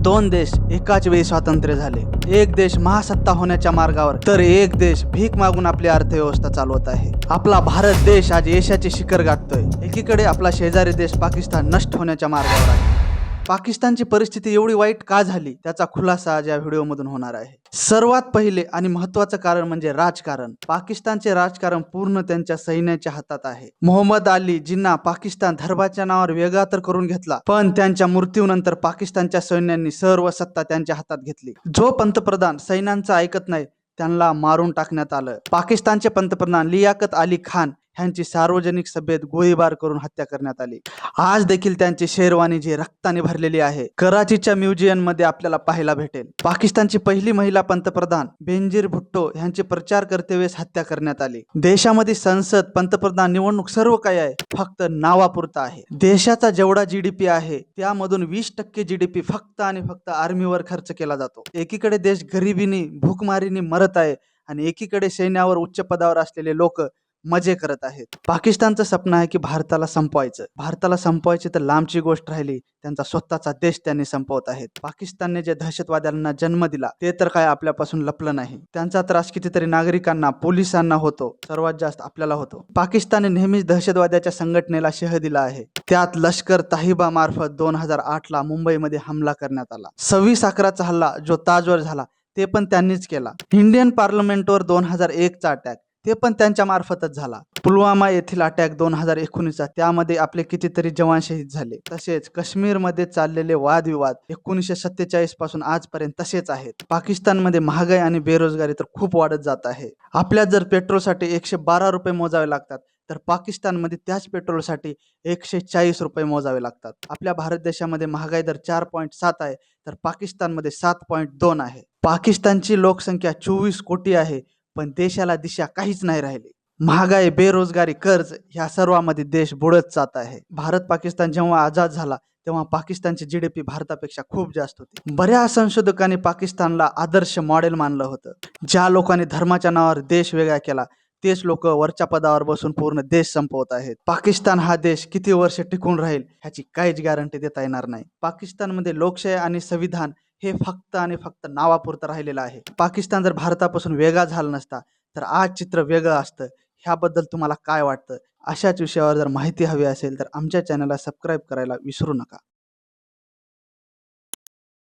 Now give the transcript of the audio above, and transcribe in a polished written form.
दोन देश एकाच वेळी स्वातंत्र्य झाले. एक देश महासत्ता होण्याच्या मार्गावर तर एक देश भीक मागून आपली अर्थव्यवस्था चालवत आहे. आपला भारत देश आज यशाचे शिखर गाठतोय. एकीकडे आपला शेजारी देश पाकिस्तान नष्ट होण्याच्या मार्गावर आहे. पाकिस्तानची परिस्थिती एवढी वाईट का झाली त्याचा खुलासा आज या व्हिडिओमधून होणार आहे. सर्वात पहिले आणि महत्त्वाचं कारण म्हणजे राजकारण. पाकिस्तानचे राजकारण पूर्ण त्यांच्या सैन्याच्या हातात आहे. मोहम्मद अली जिन्ना पाकिस्तान धर्माच्या नावावर वेगळा तर करून घेतला, पण त्यांच्या मृत्यूनंतर पाकिस्तानच्या सैन्यांनी सर्व सत्ता त्यांच्या हातात घेतली. जो पंतप्रधान सैन्यांचं ऐकत नाही त्यांना मारून टाकण्यात आलं. पाकिस्तानचे पंतप्रधान लियाकत अली खान ह्यांची सार्वजनिक सभेत गोळीबार करून हत्या करण्यात आली. आज देखील त्यांची शेरवानी जी रक्ताने भरलेली आहे कराचीच्या म्युझियम मध्ये आपल्याला पाहायला भेटेल. पाकिस्तानची पहिली महिला पंतप्रधान बेनजीर भुट्टो ह्यांची प्रचार करतेवेळेस हत्या करण्यात आली. देशामध्ये संसद, पंतप्रधान, निवडणूक सर्व काही आहे, फक्त नावापुरता आहे. देशाचा जेवढा जीडीपी आहे त्यामधून 20% जीडीपी फक्त आणि फक्त आर्मीवर खर्च केला जातो. एकीकडे देश गरिबीने भूकमारीने मरत आहे आणि एकीकडे सैन्यावर उच्च पदावर असलेले लोक मजे करत आहेत. पाकिस्तानचं स्वप्न आहे की भारताला संपवायचे तर लांबची गोष्ट राहिली, त्यांचा स्वतःचा देश त्यांनी संपवत आहेत. पाकिस्तानने जे दहशतवाद्यांना जन्म दिला ते तर काय आपल्यापासून लपलं नाही. त्यांचा त्रास कितीतरी नागरिकांना, पोलिसांना होतो, सर्वात जास्त आपल्याला होतो. पाकिस्तानने नेहमीच दहशतवाद्याच्या संघटनेला शह दिला आहे. त्यात लष्कर ताहिबा मार्फत 2008 मुंबईमध्ये हमला करण्यात आला. 26/11 हल्ला जो ताजवर झाला ते पण त्यांनीच केला. इंडियन पार्लमेंटवर 2001 अटॅक ते पण त्यांच्या मार्फतच झाला. पुलवामा येथील अटॅक 2019 त्यामध्ये आपले कितीतरी जवान शहीद झाले. तसेच काश्मीरमध्ये चाललेले वादविवाद 1947 पासून आजपर्यंत तसेच आहेत. पाकिस्तानमध्ये महागाई आणि बेरोजगारी तर खूप वाढत जात आहे. आपल्यात जर पेट्रोलसाठी 112 रुपये मोजावे लागतात तर पाकिस्तानमध्ये त्याच पेट्रोलसाठी 140 रुपये मोजावे लागतात. आपल्या भारत देशामध्ये महागाई दर 4.7 आहे तर पाकिस्तानमध्ये 7.2 आहे. पाकिस्तानची लोकसंख्या 24 कोटी आहे पण देशाला दिशा काहीच नाही राहिली. महागाई, बेरोजगारी, कर्ज ह्या सर्वांमध्ये देश बुडत जात आहे. भारत पाकिस्तान जेव्हा आझाद झाला तेव्हा पाकिस्तानची जीडीपी भारतापेक्षा खूप जास्त होती. बऱ्याच संशोधकांनी पाकिस्तानला आदर्श मॉडेल मानलं होतं. ज्या लोकांनी धर्माच्या नावावर देश वेगळा केला तेच लोक वरच्या पदावर बसून पूर्ण देश संपवत आहेत. पाकिस्तान हा देश किती वर्ष टिकून राहील ह्याची काहीच गॅरंटी देता येणार नाही. पाकिस्तानमध्ये लोकशाही आणि संविधान हे फक्त आणि फक्त नावापुरतं राहिलेलं आहे. पाकिस्तान जर भारतापासून वेगळा झाला नसता तर आज चित्र वेगळं असतं. ह्याबद्दल तुम्हाला काय वाटतं? अशाच विषयावर जर माहिती हवी असेल तर आमच्या चॅनलला सबस्क्राईब करायला विसरू नका.